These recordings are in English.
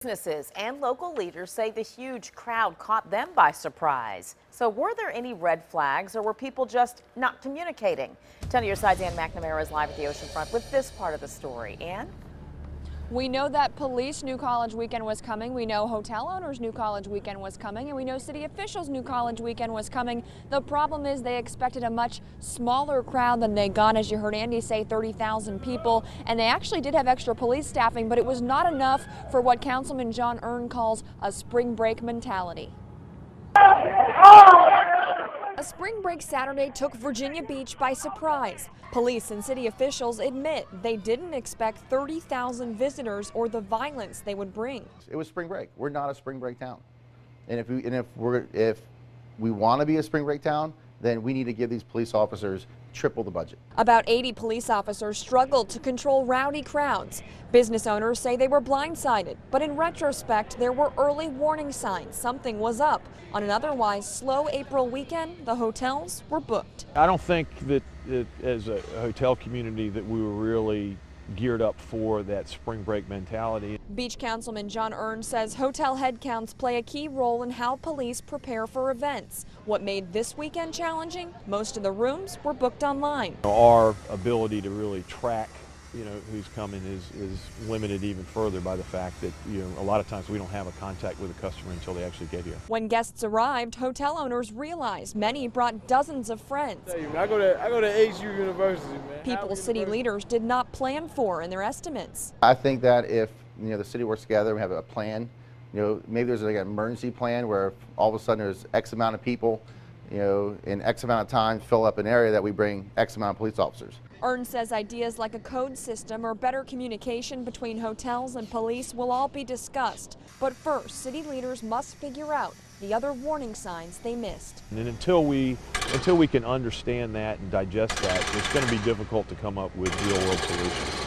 Businesses and local leaders say the huge crowd caught them by surprise. So were there any red flags or were people just not communicating? 10 on your side's Ann McNamara is live at the oceanfront with this part of the story. Ann? We know that police knew college weekend was coming. We know hotel owners knew college weekend was coming. And we know city officials knew college weekend was coming. The problem is they expected a much smaller crowd than they got. As you heard Andy say, 30,000 people. And they actually did have extra police staffing, but it was not enough for what Councilman John Earn calls a spring break mentality. A spring break Saturday took Virginia Beach by surprise. Police and city officials admit they didn't expect 30,000 visitors or the violence they would bring. It was spring break. We're not a spring break town. And if we want to be a spring break town, then we need to give these police officers triple the budget. About 80 police officers struggled to control rowdy crowds. Business owners say they were blindsided, but in retrospect, there were early warning signs something was up. On an otherwise slow April weekend, the hotels were booked. I don't think that as a hotel community that we were really geared up for that spring break mentality. Beach Councilman John Earn says hotel headcounts play a key role in how police prepare for events. What made this weekend challenging? Most of the rooms were booked online. Our ability to really track who's coming is limited even further by the fact that a lot of times we don't have a contact with a customer until they actually get here. When guests arrived, hotel owners realized many brought dozens of friends. I go to HU University, man. People city leaders did not plan for in their estimates. I think that if the city works together, we have a plan. Maybe there's like an emergency plan where if all of a sudden there's X amount of people, in X amount of time fill up an area, that we bring X amount of police officers. Earn says ideas like a code system or better communication between hotels and police will all be discussed. But first, city leaders must figure out the other warning signs they missed. And until we can understand that and digest that, it's going to be difficult to come up with real world solutions.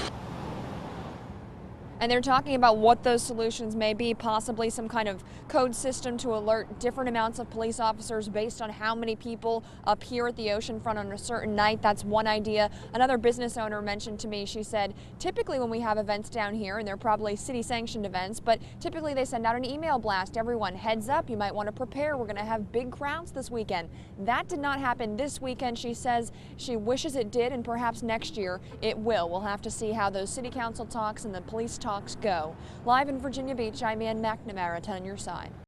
And they're talking about what those solutions may be, possibly some kind of code system to alert different amounts of police officers based on how many people appear at the oceanfront on a certain night. That's one idea. Another business owner mentioned to me, she said, typically when we have events down here, and they're probably city sanctioned events, but typically they send out an email blast. Everyone, heads up, you might want to prepare. We're going to have big crowds this weekend. That did not happen this weekend. She says she wishes it did, and perhaps next year it will. We'll have to see how those city council talks and the police talks go. Live in Virginia Beach, I'm Ann McNamara, 10 on your side.